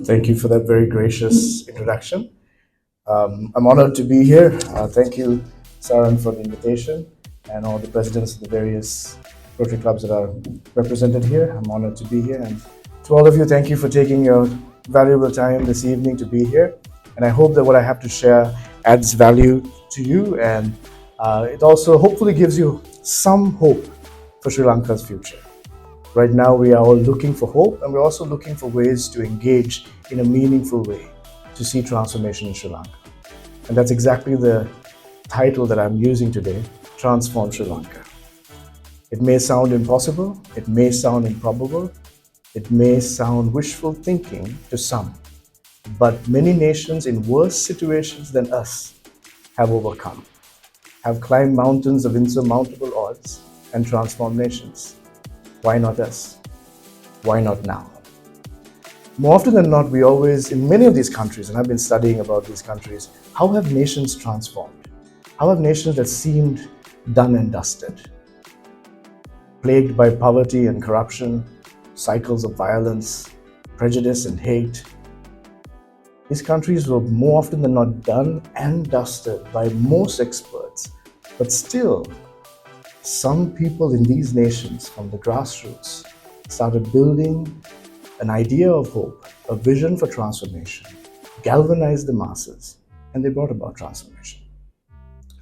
Thank you for that very gracious introduction. I'm honored to be here. Thank you, Saran, for the invitation and all the presidents of the various Rotary clubs that are represented here. I'm honored to be here. And to all of you, thank you for taking your valuable time this evening to be here. And I hope that what I have to share adds value to you, and it also hopefully gives you some hope for Sri Lanka's future. Right now, we are all looking for hope, and we're also looking for ways to engage in a meaningful way to see transformation in Sri Lanka. And that's exactly the title that I'm using today, Transform Sri Lanka. It may sound impossible, it may sound improbable, it may sound wishful thinking to some, but many nations in worse situations than us have overcome, have climbed mountains of insurmountable odds and transformed nations. Why not us? Why not now? More often than not, we always, in many of these countries, and I've been studying about these countries, how have nations transformed? How have nations that seemed done and dusted, plagued by poverty and corruption, cycles of violence, prejudice and hate, these countries were more often than not done and dusted by most experts, but still, some people in these nations from the grassroots started building an idea of hope, a vision for transformation, galvanized the masses, and they brought about transformation.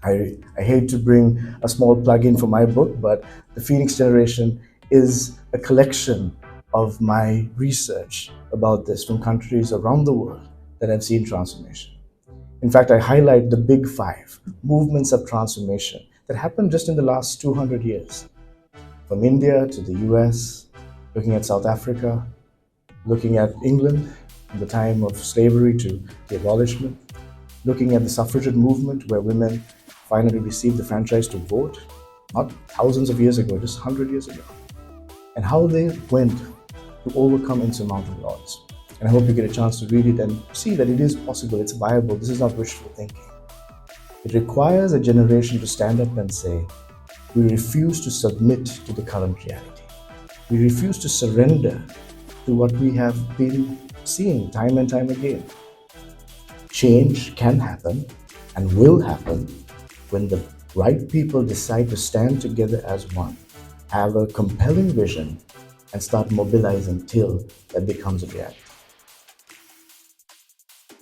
I hate to bring a small plug-in for my book, but The Phoenix Generation is a collection of my research about this from countries around the world that have seen transformation. In fact, I highlight the big five movements of transformation that happened just in the last 200 years. From India to the US, looking at South Africa, looking at England from the time of slavery to the abolishment, looking at the suffragette movement where women finally received the franchise to vote, not thousands of years ago, just 100 years ago, and how they went to overcome insurmountable odds. And I hope you get a chance to read it and see that it is possible, it's viable, this is not wishful thinking. It requires a generation to stand up and say, we refuse to submit to the current reality. We refuse to surrender to what we have been seeing time and time again. Change can happen and will happen when the right people decide to stand together as one, have a compelling vision, and start mobilizing till that becomes a reality.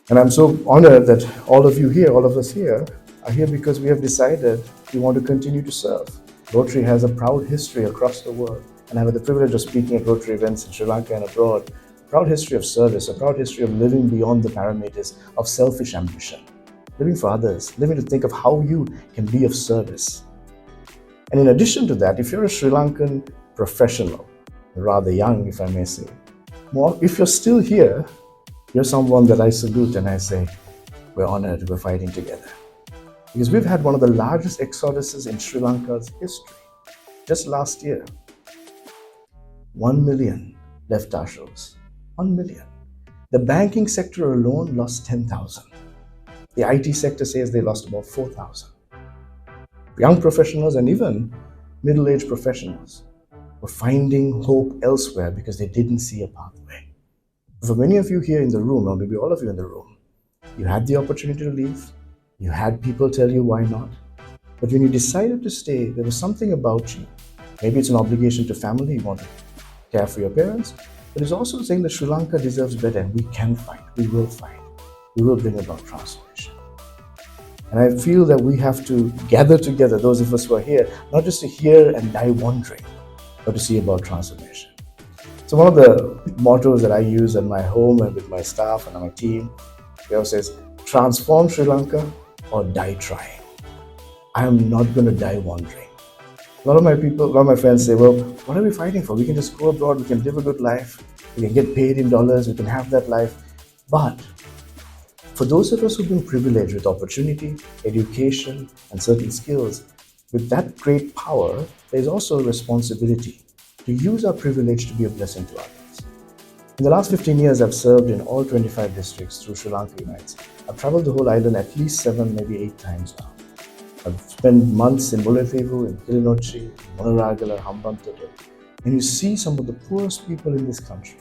And I'm so honored that all of you here, all of us here, are here because we have decided we want to continue to serve. Rotary has a proud history across the world, and I have the privilege of speaking at Rotary events in Sri Lanka and abroad. A proud history of service, a proud history of living beyond the parameters of selfish ambition, living for others, living to think of how you can be of service. And in addition to that, if you're a Sri Lankan professional, rather young, if I may say, if you're still here, you're someone that I salute and I say, we're honored, we're fighting together. Because we've had one of the largest exoduses in Sri Lanka's history. Just last year, 1 million left our shores. 1 million. The banking sector alone lost 10,000. The IT sector says they lost about 4,000. Young professionals and even middle-aged professionals were finding hope elsewhere because they didn't see a pathway. For many of you here in the room, or maybe all of you in the room, you had the opportunity to leave. You had people tell you why not. But when you decided to stay, there was something about you. Maybe it's an obligation to family, you want to care for your parents, but it's also saying that Sri Lanka deserves better and we can fight, we will fight. We will bring about transformation. And I feel that we have to gather together, those of us who are here, not just to hear and die wondering, but to see about transformation. So one of the mottos that I use at my home and with my staff and my team, they always says, transform Sri Lanka or die trying. I am not going to die wandering. A lot of my friends say, well, what are we fighting for? We can just go abroad, we can live a good life, we can get paid in dollars, we can have that life. But for those of us who've been privileged with opportunity, education, and certain skills, with that great power, there's also a responsibility to use our privilege to be a blessing to others. In the last 15 years, I've served in all 25 districts through Sri Lanka Unites. I've traveled the whole island at least 7, maybe 8 times now. I've spent months in Mullaitivu, in Kilinochchi, in Monaragala, Hambantota, and you see some of the poorest people in this country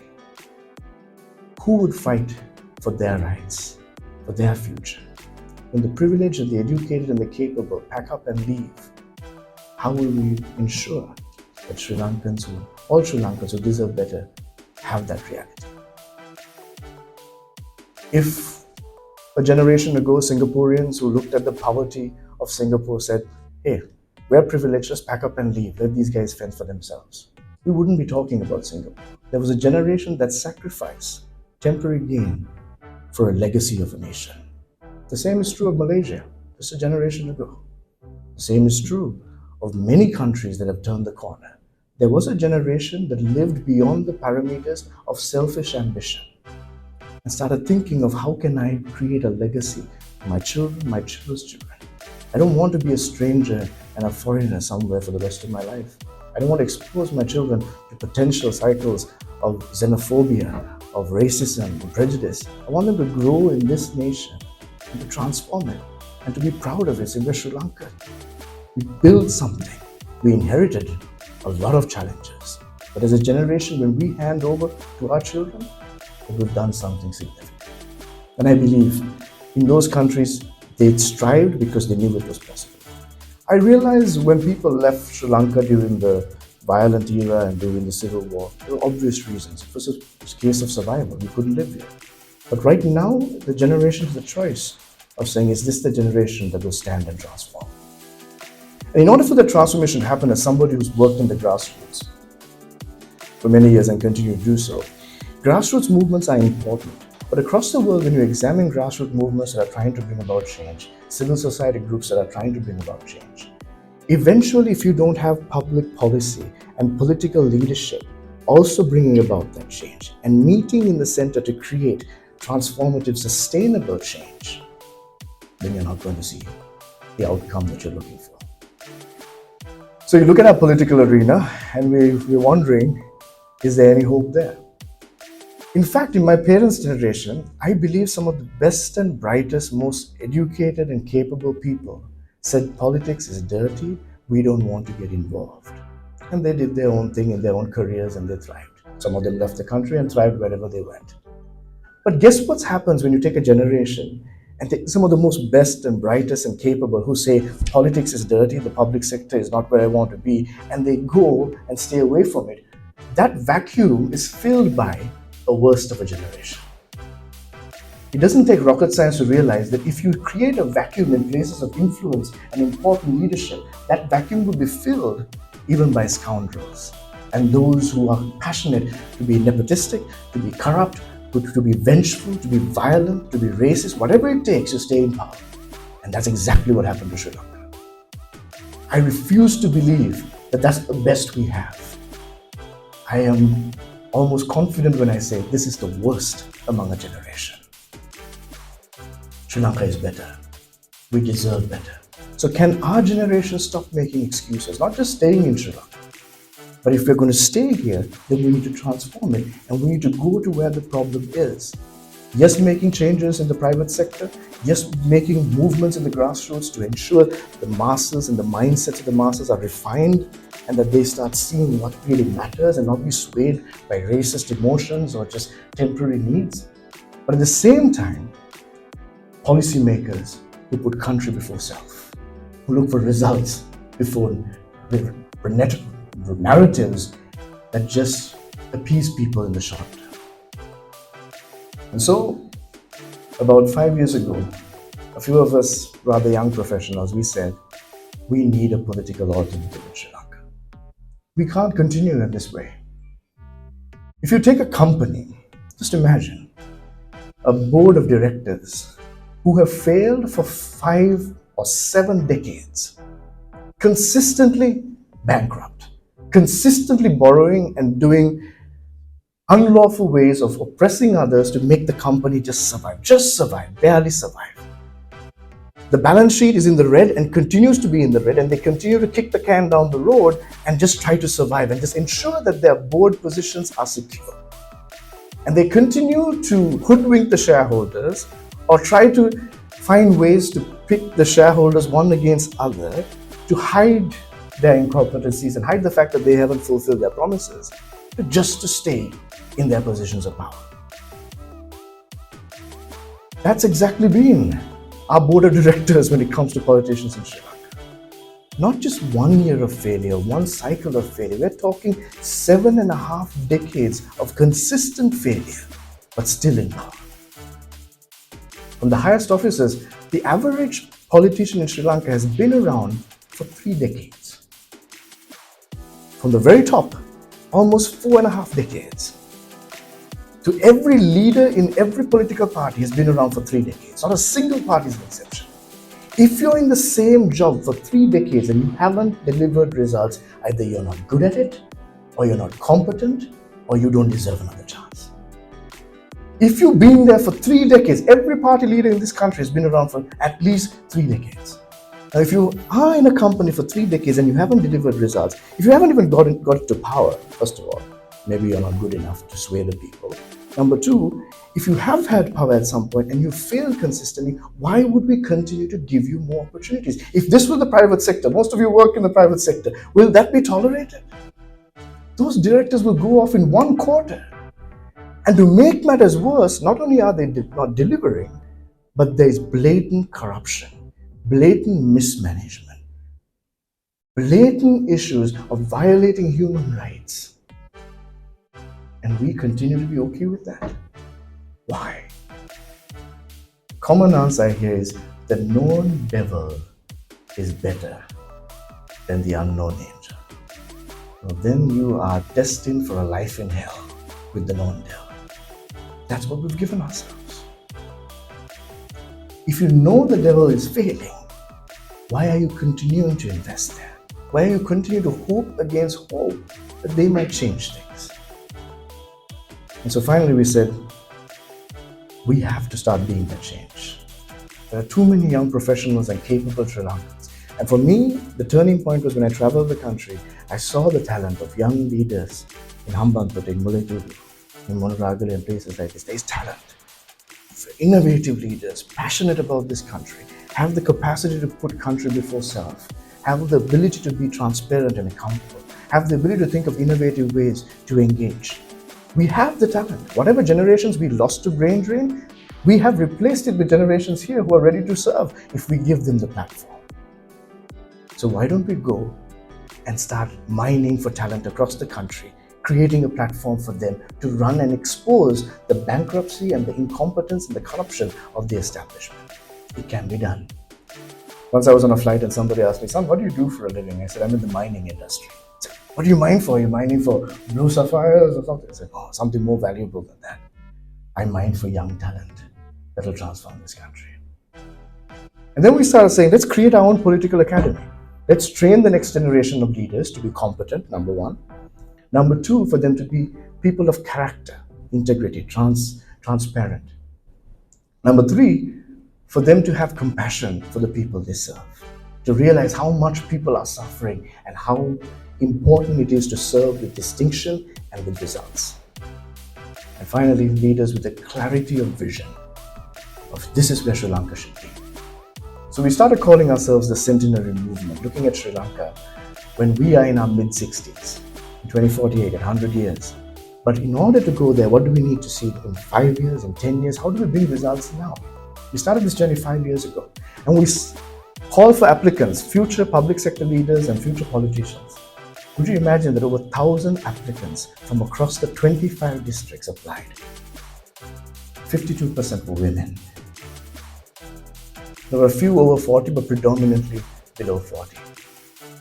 Who would fight for their rights, for their future? When the privileged and the educated and the capable pack up and leave, how will we ensure that all Sri Lankans who deserve better, have that reality? If a generation ago, Singaporeans who looked at the poverty of Singapore said, hey, we're privileged, just pack up and leave, let these guys fend for themselves, we wouldn't be talking about Singapore. There was a generation that sacrificed temporary gain for a legacy of a nation. The same is true of Malaysia, just a generation ago. The same is true of many countries that have turned the corner. There was a generation that lived beyond the parameters of selfish ambition and started thinking of how can I create a legacy for my children, my children's children. I don't want to be a stranger and a foreigner somewhere for the rest of my life. I don't want to expose my children to potential cycles of xenophobia, of racism and prejudice. I want them to grow in this nation and to transform it and to be proud of it. So we're Sri Lanka. We built something. We inherited a lot of challenges. But as a generation, when we hand over to our children, we've done something significant. And I believe in those countries, they strived because they knew it was possible. I realized when people left Sri Lanka during the violent era and during the civil war, there were obvious reasons. It was a case of survival. We couldn't live here. But right now, the generation has a choice of saying, is this the generation that will stand and transform? And in order for the transformation to happen, as somebody who's worked in the grassroots for many years and continue to do so, grassroots movements are important. But across the world, when you examine grassroots movements that are trying to bring about change, civil society groups that are trying to bring about change, eventually, if you don't have public policy and political leadership also bringing about that change and meeting in the center to create transformative, sustainable change, then you're not going to see the outcome that you're looking for. So you look at our political arena and we're wondering, is there any hope there? In fact, in my parents' generation, I believe some of the best and brightest, most educated and capable people said politics is dirty, we don't want to get involved. And they did their own thing in their own careers and they thrived. Some of them left the country and thrived wherever they went. But guess what happens when you take a generation and take some of the most best and brightest and capable who say politics is dirty, the public sector is not where I want to be, and they go and stay away from it. That vacuum is filled by the worst of a generation. It doesn't take rocket science to realize that if you create a vacuum in places of influence and important leadership, that vacuum will be filled even by scoundrels and those who are passionate to be nepotistic, to be corrupt, to be vengeful, to be violent, to be racist, whatever it takes to stay in power. And that's exactly what happened to Sri Lanka. I refuse to believe that that's the best we have. I am almost confident when I say this is the worst among a generation. Sri Lanka is better. We deserve better. So can our generation stop making excuses, not just staying in Sri Lanka? But if we're going to stay here, then we need to transform it and we need to go to where the problem is. Yes, making changes in the private sector. Yes, making movements in the grassroots to ensure the masses and the mindsets of the masses are refined and that they start seeing what really matters and not be swayed by racist emotions or just temporary needs. But at the same time, policymakers who put country before self, who look for results before narratives that just appease people in the short term. And so, about 5 years ago, a few of us rather young professionals, we said, we need a political alternative in Sri Lanka. We can't continue in this way. If you take a company, just imagine a board of directors who have failed for 5 or 7 decades, consistently bankrupt, consistently borrowing and doing unlawful ways of oppressing others to make the company just survive, barely survive. The balance sheet is in the red and continues to be in the red, and they continue to kick the can down the road and just try to survive and just ensure that their board positions are secure. And they continue to hoodwink the shareholders or try to find ways to pit the shareholders one against other to hide their incompetencies and hide the fact that they haven't fulfilled their promises, just to stay in their positions of power. That's exactly been our board of directors when it comes to politicians in Sri Lanka. Not just 1 year of failure, one cycle of failure. We're talking 7.5 decades of consistent failure, but still in power. From the highest officers, the average politician in Sri Lanka has been around for 3 decades. From the very top, almost 4.5 decades. To every leader in every political party has been around for 3 decades. Not a single party is an exception. If you're in the same job for 3 decades and you haven't delivered results, either you're not good at it, or you're not competent, or you don't deserve another chance. If you've been there for 3 decades, every party leader in this country has been around for at least 3 decades. Now, if you are in a company for 3 decades and you haven't delivered results, if you haven't even got to power, first of all, maybe you're not good enough to sway the people. Number two, if you have had power at some point and you failed consistently, why would we continue to give you more opportunities? If this was the private sector, most of you work in the private sector, will that be tolerated? Those directors will go off in 1 quarter. And to make matters worse, not only are they not delivering, but there is blatant corruption, blatant mismanagement, blatant issues of violating human rights. And we continue to be okay with that. Why? Common answer here is the known devil is better than the unknown angel. Well, then you are destined for a life in hell with the known devil. That's what we've given ourselves. If you know the devil is failing, why are you continuing to invest there? Why are you continuing to hope against hope that they might change things? And so finally we said, we have to start being the change. There are too many young professionals and capable Sri Lankans. And for me, the turning point was when I traveled the country. I saw the talent of young leaders in Hambantota, in Muletudu, in Monaragala and places like this. There's talent. Innovative leaders, passionate about this country, have the capacity to put country before self, have the ability to be transparent and accountable, have the ability to think of innovative ways to engage. We have the talent. Whatever generations we lost to brain drain, we have replaced it with generations here who are ready to serve if we give them the platform. So why don't we go and start mining for talent across the country, creating a platform for them to run and expose the bankruptcy and the incompetence and the corruption of the establishment. It can be done. Once I was on a flight and somebody asked me, "Son, what do you do for a living?" I said, "I'm in the mining industry." I said, "What do you mine for? Are you mining for blue sapphires or something?" I said, "Oh, something more valuable than that. I mine for young talent that will transform this country." And then we started saying, let's create our own political academy. Let's train the next generation of leaders to be competent, number one. Number two, for them to be people of character, integrity, transparent. Number three, for them to have compassion for the people they serve, to realize how much people are suffering and how important it is to serve with distinction and with results. And finally, leaders with a clarity of vision of this is where Sri Lanka should be. So we started calling ourselves the Centenary Movement, looking at Sri Lanka when we are in our mid-60s, in 2048, at 100 years. But in order to go there, what do we need to see in 5 years, in 10 years? How do we bring results now? We started this journey 5 years ago, and we call for applicants, future public sector leaders and future politicians. Could you imagine that over 1,000 applicants from across the 25 districts applied? 52% were women. There were a few over 40, but predominantly below 40.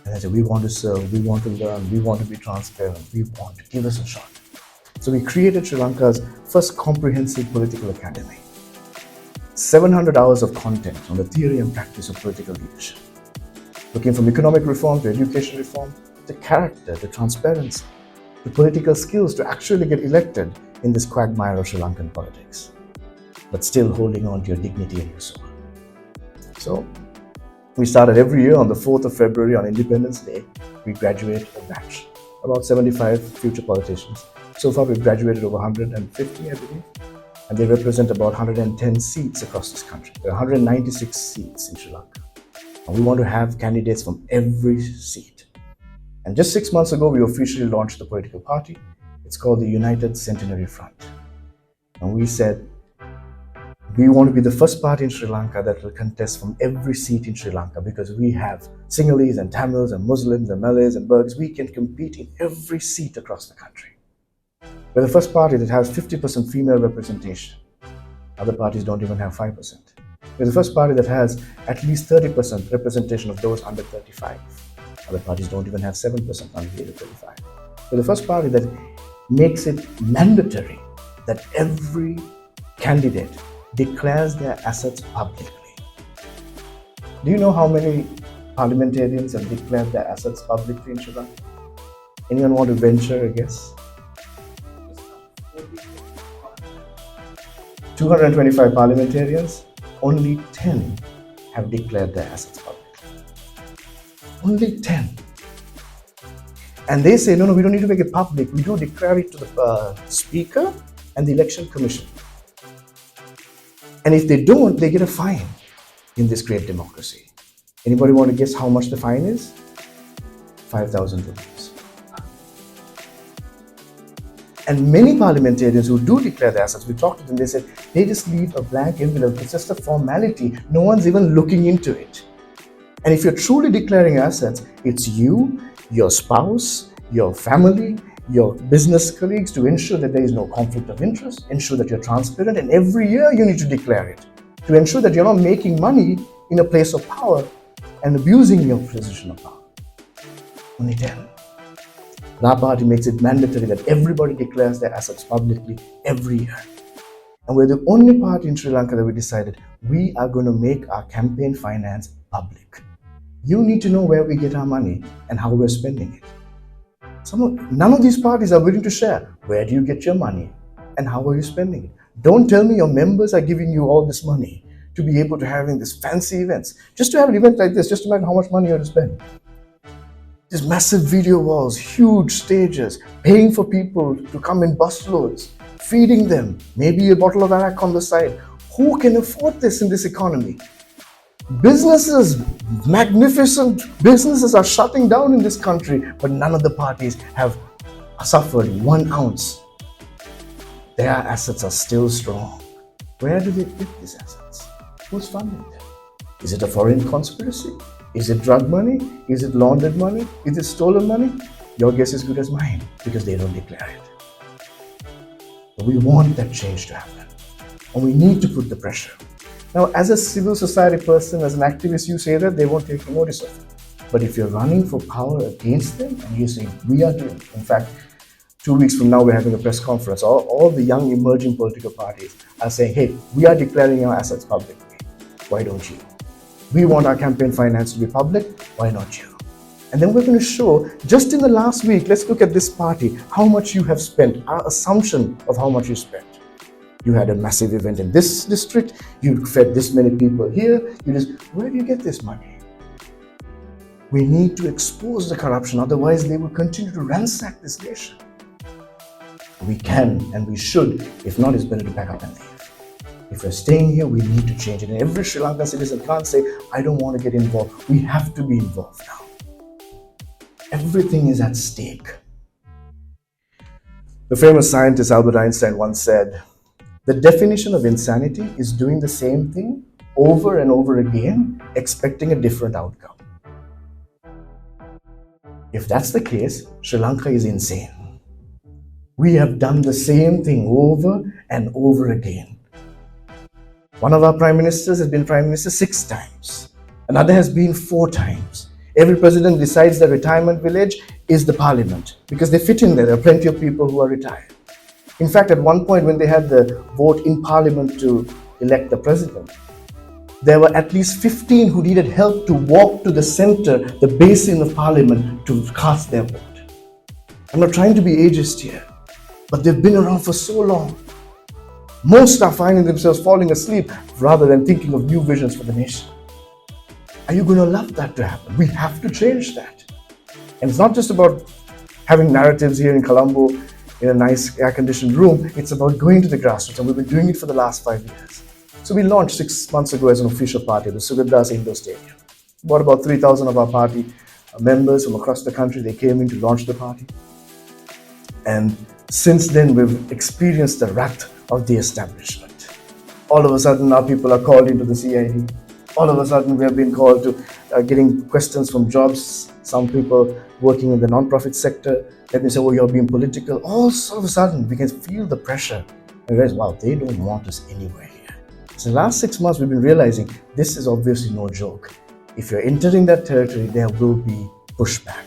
And I said, we want to serve, we want to learn, we want to be transparent, we want to give us a shot. So we created Sri Lanka's first comprehensive political academy. 700 hours of content on the theory and practice of political leadership. Looking from economic reform to education reform, to character, to transparency, to political skills to actually get elected in this quagmire of Sri Lankan politics, but still holding on to your dignity and your soul. So we started every year on the 4th of February on Independence Day. We graduate a batch, about 75 future politicians. So far we've graduated over 150, I believe, and they represent about 110 seats across this country. There are 196 seats in Sri Lanka. And we want to have candidates from every seat. And just 6 months ago, we officially launched the political party. It's called the United Centenary Front. And we said, We want to be the first party in Sri Lanka that will contest from every seat in Sri Lanka, because we have Sinhalese and Tamils and Muslims and Malays and Burghs. We can compete in every seat across the country. We're the first party that has 50% female representation. Other parties don't even have 5%. We're the first party that has at least 30% representation of those under 35. Other parties don't even have 7% under the age of 35. We're the first party that makes it mandatory that every candidate declares their assets publicly. Do you know how many parliamentarians have declared their assets publicly in Sri Lanka? Anyone want to venture a guess? 225 parliamentarians, only 10 have declared their assets publicly. Only 10. And they say, no, we don't need to make it public. We do declare it to the Speaker and the Election Commission. And if they don't, they get a fine in this great democracy. Anybody want to guess how much the fine is? 5,000 rupees. And many parliamentarians who do declare their assets, we talked to them, they said they just leave a blank envelope. It's just a formality. No one's even looking into it. And if you're truly declaring assets, it's you, your spouse, your family, your business colleagues, to ensure that there is no conflict of interest, ensure that you're transparent, and every year you need to declare it to ensure that you're not making money in a place of power and abusing your position of power. Only 10. Our party makes it mandatory that everybody declares their assets publicly every year. And we're the only party in Sri Lanka that we decided we are going to make our campaign finance public. You need to know where we get our money and how we're spending it. None of these parties are willing to share. Where do you get your money and how are you spending it? Don't tell me your members are giving you all this money to be able to having these fancy events. Just to have an event like this, just imagine how much money you have to spend. These massive video walls, huge stages, paying for people to come in busloads, feeding them, maybe a bottle of arak on the side. Who can afford this in this economy? Businesses, magnificent businesses are shutting down in this country, but none of the parties have suffered 1 ounce. Their assets are still strong. Where do they get these assets? Who's funding them? Is it a foreign conspiracy? Is it drug money? Is it laundered money? Is it stolen money? Your guess is good as mine, because they don't declare it. But we want that change to happen, and we need to put the pressure. Now, as a civil society person, as an activist, you say that, they won't take notice of it. But if you're running for power against them and you say, we are doing, in fact, 2 weeks from now, we're having a press conference. All the young emerging political parties are saying, hey, we are declaring our assets publicly. Why don't you? We want our campaign finance to be public. Why not you? And then we're going to show, just in the last week, let's look at this party, how much you have spent, our assumption of how much you spent. You had a massive event in this district, you fed this many people here, where do you get this money? We need to expose the corruption, otherwise they will continue to ransack this nation. We can and we should. If not, it's better to pack up and leave. If we're staying here, we need to change it. And every Sri Lankan citizen can't say, I don't want to get involved. We have to be involved now. Everything is at stake. The famous scientist Albert Einstein once said, the definition of insanity is doing the same thing over and over again, expecting a different outcome. If that's the case, Sri Lanka is insane. We have done the same thing over and over again. One of our prime ministers has been prime minister 6 times. Another has been 4 times. Every president decides that retirement village is the parliament because they fit in there. There are plenty of people who are retired. In fact, at one point when they had the vote in parliament to elect the president, there were at least 15 who needed help to walk to the center, the basin of parliament, to cast their vote. I'm not trying to be ageist here, but they've been around for so long. Most are finding themselves falling asleep rather than thinking of new visions for the nation. Are you going to allow that to happen? We have to change that. And it's not just about having narratives here in Colombo in a nice air-conditioned room. It's about going to the grassroots, and we've been doing it for the last 5 years. So we launched 6 months ago as an official party at the Sugadas Indoor Stadium. About 3,000 of our party members from across the country, they came in to launch the party. And since then, we've experienced the wrath of the establishment. All of a sudden, now people are called into the CID. All of a sudden, we have been called to getting questions from jobs. Some people working in the non-profit sector, let me say, oh, you're being political. All of a sudden, we can feel the pressure. And realize, wow, they don't want us anywhere here. So the last 6 months, we've been realizing this is obviously no joke. If you're entering that territory, there will be pushback.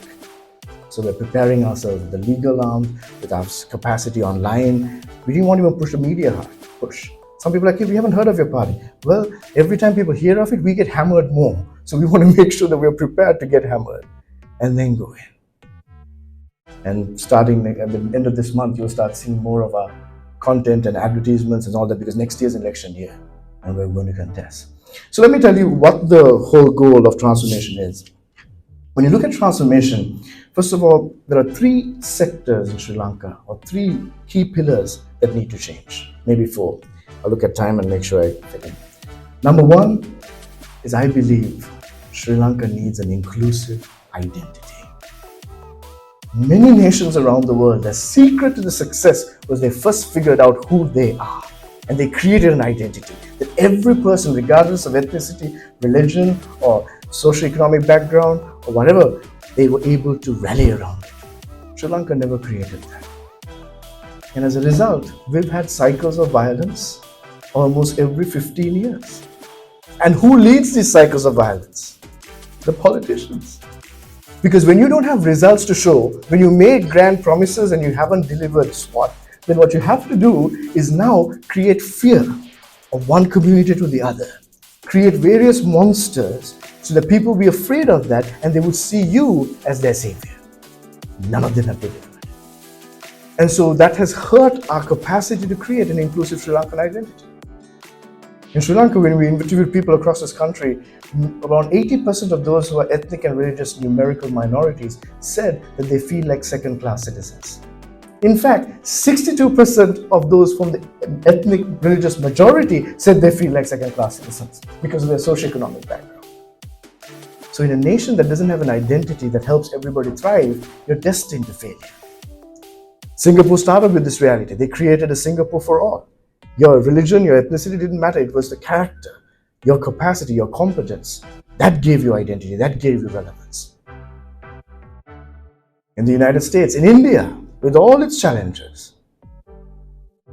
So we're preparing ourselves with the legal arms, with our capacity online. We didn't want to even push the media hard. Push. Some people are like, we haven't heard of your party. Well, every time people hear of it, we get hammered more. So we want to make sure that we're prepared to get hammered and then go in. And starting at the end of this month, you'll start seeing more of our content and advertisements and all that, because next year's election year and we're going to contest. So let me tell you what the whole goal of transformation is. When you look at transformation, first of all, there are 3 sectors in Sri Lanka, or 3 key pillars that need to change, maybe 4. I'll look at time and make sure I fit in. Number 1 is, I believe Sri Lanka needs an inclusive identity. Many nations around the world, the secret to the success was they first figured out who they are. And they created an identity that every person, regardless of ethnicity, religion, or socioeconomic background, or whatever, they were able to rally around it. Sri Lanka never created that. And as a result, we've had cycles of violence almost every 15 years. And who leads these cycles of violence? The politicians. Because when you don't have results to show, when you make grand promises and you haven't delivered SWOT, then what you have to do is now create fear of one community to the other. Create various monsters so that people will be afraid of that and they would see you as their savior. None of them have delivered. And so that has hurt our capacity to create an inclusive Sri Lankan identity. In Sri Lanka, when we interviewed people across this country, around 80% of those who are ethnic and religious numerical minorities said that they feel like second-class citizens. In fact, 62% of those from the ethnic religious majority said they feel like second-class citizens because of their socioeconomic background. So in a nation that doesn't have an identity that helps everybody thrive, you're destined to failure. Singapore started with this reality. They created a Singapore for all. Your religion, your ethnicity didn't matter. It was the character, your capacity, your competence. That gave you identity. That gave you relevance. In the United States, in India, with all its challenges,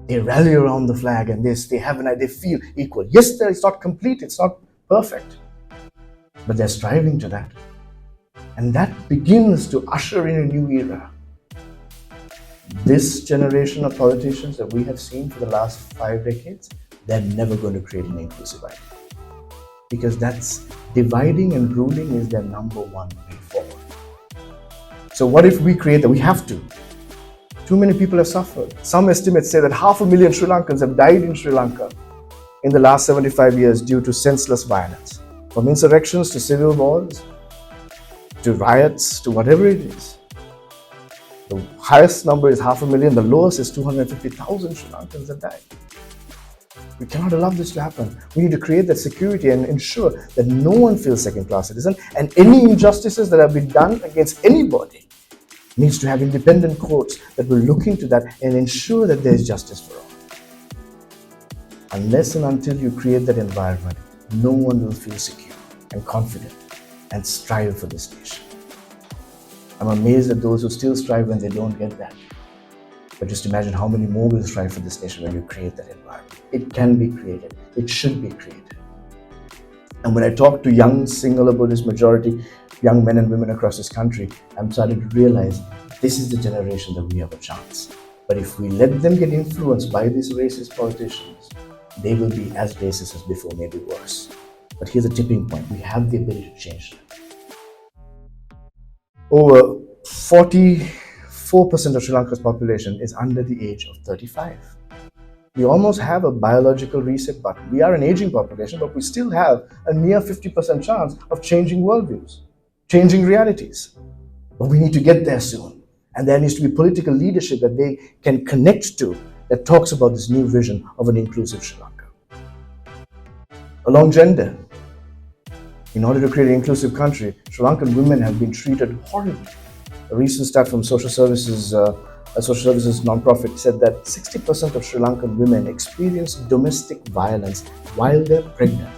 they rally around the flag and they feel equal. Yes, it's not complete, it's not perfect, but they're striving to that. And that begins to usher in a new era. This generation of politicians that we have seen for the last 5 decades, they're never going to create an inclusive identity. Because that's dividing and ruling is their number one way forward. So what if we create that? We have to. Too many people have suffered. Some estimates say that 500,000 Sri Lankans have died in Sri Lanka in the last 75 years due to senseless violence. From insurrections to civil wars, to riots, to whatever it is. The highest number is 500,000, the lowest is 250,000 Sri Lankans have died. We cannot allow this to happen. We need to create that security and ensure that no one feels second-class citizen, and any injustices that have been done against anybody needs to have independent courts that will look into that and ensure that there is justice for all. Unless and until you create that environment, no one will feel secure and confident and strive for this nation. I'm amazed at those who still strive when they don't get that. But just imagine how many more will strive for this nation when you create that environment. It can be created. It should be created. And when I talk to young singular Buddhist majority, young men and women across this country, I'm starting to realize this is the generation that we have a chance. But if we let them get influenced by these racist politicians, they will be as racist as before, maybe worse. But here's a tipping point. We have the ability to change that. Over 44% of Sri Lanka's population is under the age of 35. We almost have a biological reset button. We are an aging population, but we still have a near 50% chance of changing worldviews, changing realities. But we need to get there soon. And there needs to be political leadership that they can connect to that talks about this new vision of an inclusive Sri Lanka. Along gender, in order to create an inclusive country, Sri Lankan women have been treated horribly. A recent stat from social services a social services non-profit, said that 60% of Sri Lankan women experience domestic violence while they're pregnant.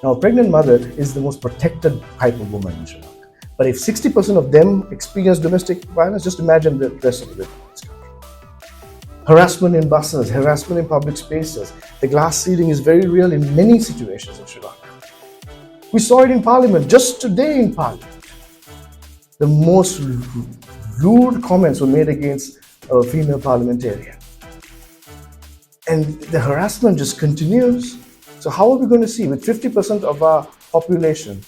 Now, a pregnant mother is the most protected type of woman in Sri Lanka. But if 60% of them experience domestic violence, just imagine the rest of the women in this country. Harassment in buses, harassment in public spaces. The glass ceiling is very real in many situations in Sri Lanka. We saw it in Parliament, just today in Parliament. The most rude comments were made against a female parliamentarian. And the harassment just continues. So how are we going to see, with 50% of our population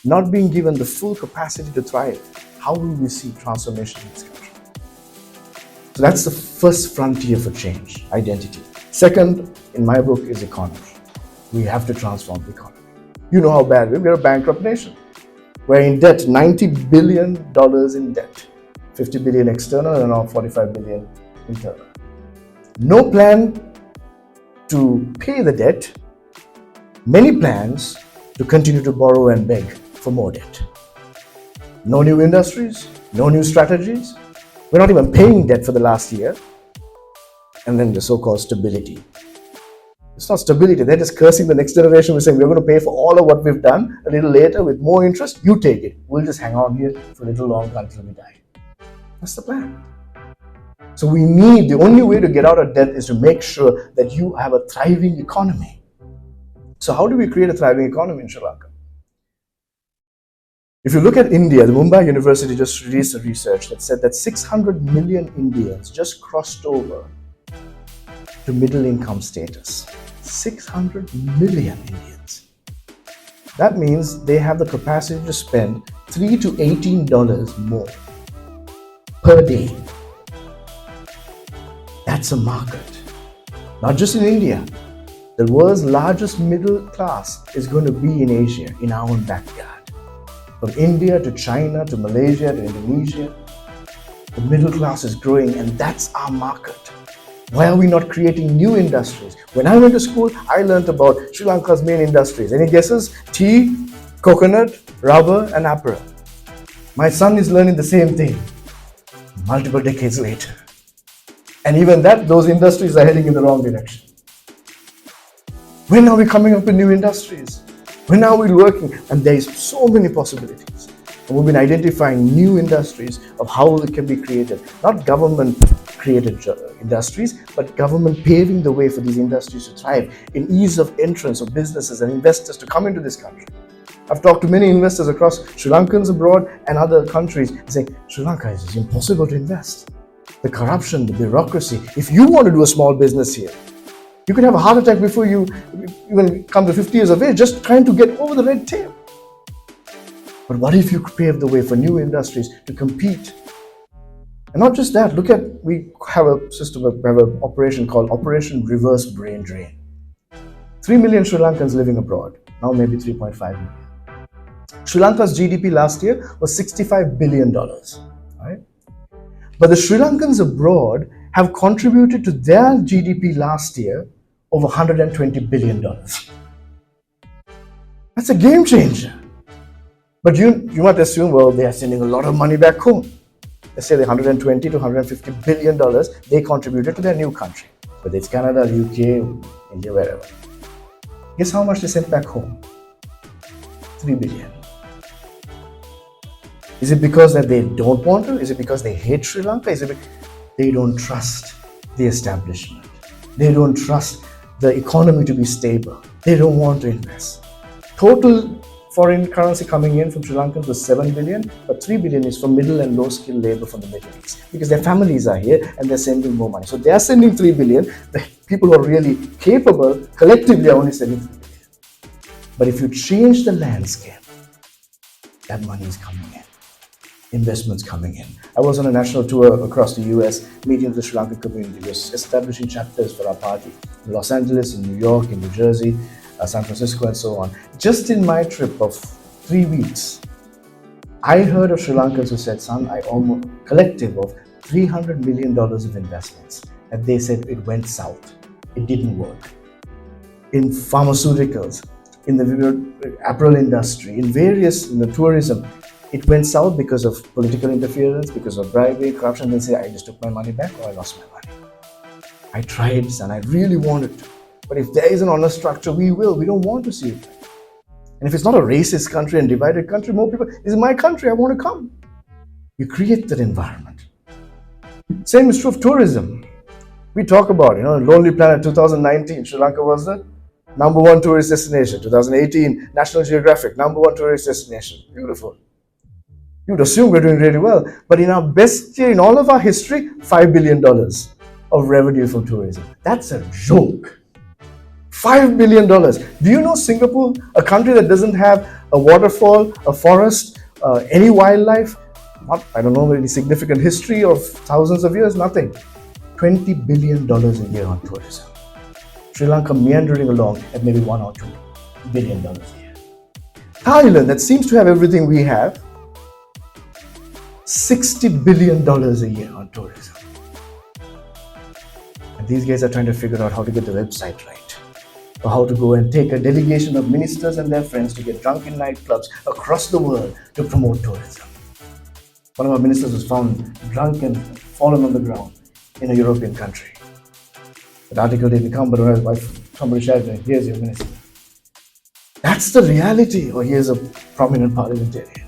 not being given the full capacity to thrive, how will we see transformation in this country? So that's the first frontier for change, identity. Second, in my book, is economy. We have to transform the economy. You know how bad we're a bankrupt nation. We're in debt, $90 billion in debt. 50 billion external and now 45 billion internal. No plan to pay the debt. Many plans to continue to borrow and beg for more debt. No new industries, no new strategies. We're not even paying debt for the last year. And then the so-called stability. It's not stability, they're just cursing the next generation. We're saying we're going to pay for all of what we've done a little later with more interest. You take it. We'll just hang on here for a little longer until we die. That's the plan. So the only way to get out of debt is to make sure that you have a thriving economy. So how do we create a thriving economy in Sri Lanka? If you look at India, the Mumbai University just released a research that said that 600 million Indians just crossed over to middle income status. 600 million Indians. That means they have the capacity to spend $3 to $18 more per day. That's a market. Not just in India. The world's largest middle class is going to be in Asia, in our own backyard. From India to China to Malaysia to Indonesia, the middle class is growing, and that's our market. Why are we not creating new industries? When I went to school, I learned about Sri Lanka's main industries. Any guesses? Tea, coconut, rubber, and apparel. My son is learning the same thing multiple decades later. And even those industries are heading in the wrong direction. When are we coming up with new industries? When are we working? And there is so many possibilities. And we've been identifying new industries of how they can be created. Not government-created industries, but government paving the way for these industries to thrive in ease of entrance of businesses and investors to come into this country. I've talked to many investors across Sri Lankans abroad and other countries saying, Sri Lanka is impossible to invest. The corruption, the bureaucracy. If you want to do a small business here, you could have a heart attack before you even come to 50 years of age, just trying to get over the red tape. But what if you pave the way for new industries to compete? And not just that, we have a system, we have an operation called Operation Reverse Brain Drain. 3 million Sri Lankans living abroad, now maybe 3.5 million. Sri Lanka's GDP last year was $65 billion. Right? But the Sri Lankans abroad have contributed to their GDP last year over $120 billion. That's a game changer. But you might assume, well, they are sending a lot of money back home. Let's say the $120 to $150 billion they contributed to their new country, whether it's Canada, UK, India, wherever. Guess how much they sent back home? 3 billion. Is it because that they don't want to? Is it because they hate Sri Lanka? Is it because they don't trust the establishment? They don't trust the economy to be stable. They don't want to invest. Total foreign currency coming in from Sri Lankans was 7 billion, but 3 billion is from middle and low skilled labor from the Middle East because their families are here and they're sending more money. So they are sending 3 billion. The people who are really capable collectively are only sending 3 billion. But if you change the landscape, that money is coming in. Investments coming in. I was on a national tour across the US, meeting the Sri Lankan community, was establishing chapters for our party in Los Angeles, in New York, in New Jersey, San Francisco, and so on. Just in my trip of 3 weeks, I heard of Sri Lankans who said, son, I almost collective of $300 million of investments. And they said it went south. It didn't work. In pharmaceuticals, in the apparel industry, in various tourism, It went south because of political interference, because of bribery, corruption. They say, I just took my money back or I lost my money. I tried and I really wanted to. But if there is an honest structure, we will. We don't want to see it. And if it's not a racist country and divided country, more people, this is my country, I want to come. You create that environment. Same is true of tourism. We talk about, Lonely Planet 2019, Sri Lanka was the #1 tourist destination. 2018, National Geographic, #1 tourist destination. Beautiful. You'd assume we're doing really well. But in our best year in all of our history, $5 billion of revenue from tourism. That's a joke. $5 billion. Do you know Singapore, a country that doesn't have a waterfall, a forest, any wildlife, I don't know, any significant history of thousands of years, nothing. $20 billion a year on tourism. Sri Lanka meandering along at maybe $1 or $2 billion a year. Thailand, that seems to have everything we have, $60 billion a year on tourism. And these guys are trying to figure out how to get the website right, or how to go and take a delegation of ministers and their friends to get drunk in nightclubs across the world to promote tourism. One of our ministers was found drunk and fallen on the ground in a European country. That article didn't come, but when somebody shared it, here's your minister. That's the reality. Or here's a prominent parliamentarian.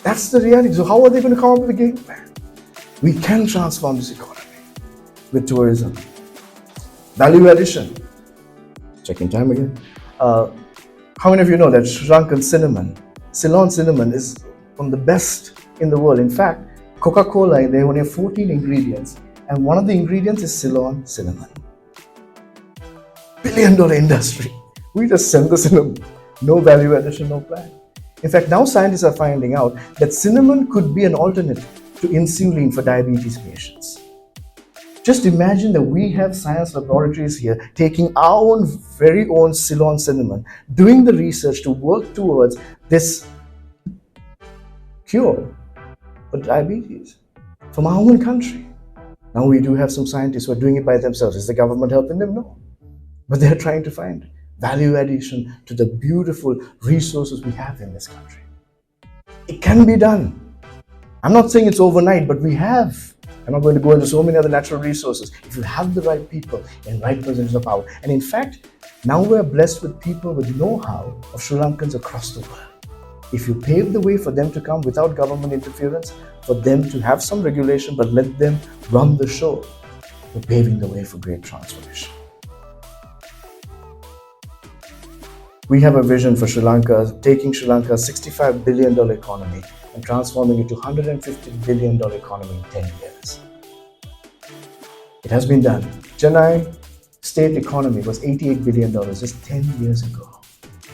That's the reality. So how are they going to come up with a game plan? We can transform this economy with tourism. Value addition. Checking time again. How many of you know that Sri Lankan cinnamon, Ceylon cinnamon, is one of the best in the world? In fact, Coca-Cola, they only have 14 ingredients, and one of the ingredients is Ceylon cinnamon. $1 billion industry. We just sell the cinnamon. No value addition, no plan. In fact, now scientists are finding out that cinnamon could be an alternative to insulin for diabetes patients. Just imagine that we have science laboratories here taking our very own Ceylon cinnamon, doing the research to work towards this cure for diabetes from our own country. Now we do have some scientists who are doing it by themselves. Is the government helping them? No. But they're trying to find value addition to the beautiful resources we have in this country. It can be done. I'm not saying it's overnight, but we have. I'm not going to go into so many other natural resources. If you have the right people in right positions of power. And in fact, now we're blessed with people with know-how of Sri Lankans across the world. If you pave the way for them to come without government interference, for them to have some regulation, but let them run the show, we're paving the way for great transformation. We have a vision for Sri Lanka, taking Sri Lanka's $65 billion economy and transforming it to $150 billion economy in 10 years. It has been done. Chennai state economy was $88 billion just 10 years ago.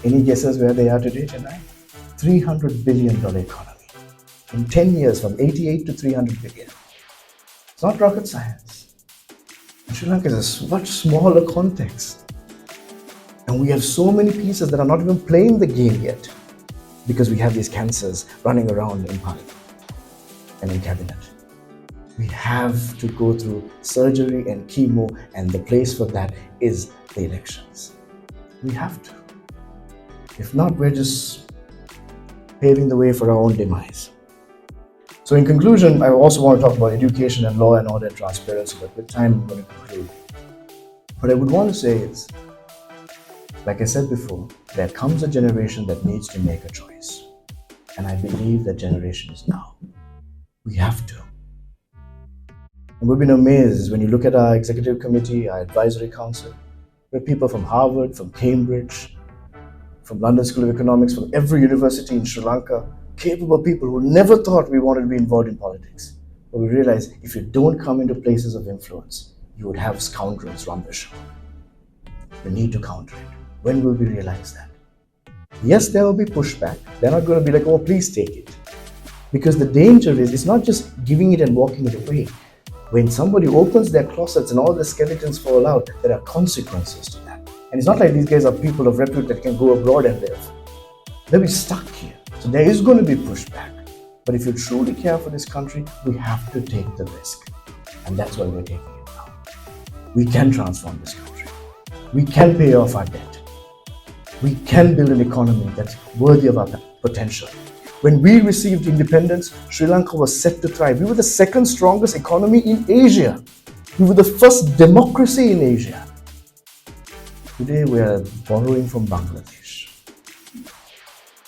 Any guesses where they are today, Chennai? $300 billion economy. In 10 years, from 88 to 300 billion. It's not rocket science. And Sri Lanka is a much smaller context. And we have so many pieces that are not even playing the game yet because we have these cancers running around in parliament and in cabinet. We have to go through surgery and chemo, and the place for that is the elections. We have to. If not, we're just paving the way for our own demise. So in conclusion, I also want to talk about education and law and order and transparency, but with time I'm going to conclude. What I would want to say is, like I said before, there comes a generation that needs to make a choice. And I believe that generation is now. We have to. And we've been amazed when you look at our executive committee, our advisory council, we have people from Harvard, from Cambridge, from London School of Economics, from every university in Sri Lanka, capable people who never thought we wanted to be involved in politics. But we realized if you don't come into places of influence, you would have scoundrels run the show. We need to counter it. When will we realize that? Yes, there will be pushback. They're not going to be like, oh, please take it. Because the danger is, it's not just giving it and walking it away. When somebody opens their closets and all the skeletons fall out, there are consequences to that. And it's not like these guys are people of repute that can go abroad and live. They'll be stuck here. So there is going to be pushback. But if you truly care for this country, we have to take the risk. And that's why we're taking it now. We can transform this country. We can pay off our debt. We can build an economy that's worthy of our potential. When we received independence, Sri Lanka was set to thrive. We were the second strongest economy in Asia. We were the first democracy in Asia. Today we are borrowing from Bangladesh.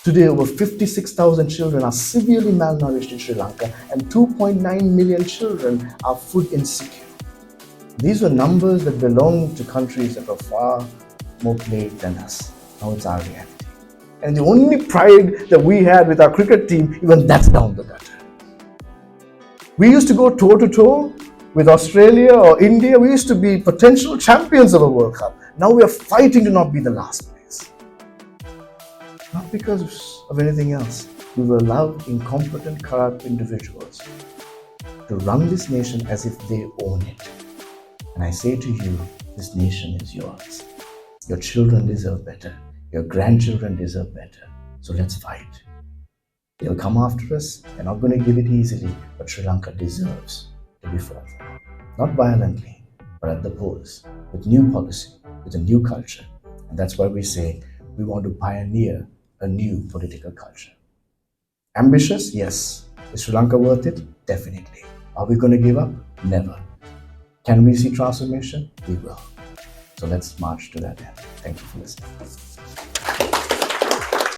Today over 56,000 children are severely malnourished in Sri Lanka and 2.9 million children are food insecure. These were numbers that belonged to countries that were far more plagued than us. Now it's our reality. And the only pride that we had with our cricket team, even that's down the gutter. We used to go toe to toe with Australia or India. We used to be potential champions of a World Cup. Now we are fighting to not be the last place. Not because of anything else. We will allow incompetent, corrupt individuals to run this nation as if they own it. And I say to you, this nation is yours. Your children deserve better. Your grandchildren deserve better. So let's fight. They'll come after us. They're not going to give it easily, but Sri Lanka deserves to be fought for. Not violently, but at the polls, with new policy, with a new culture. And that's why we say we want to pioneer a new political culture. Ambitious? Yes. Is Sri Lanka worth it? Definitely. Are we going to give up? Never. Can we see transformation? We will. So let's march to that end. Thank you for listening.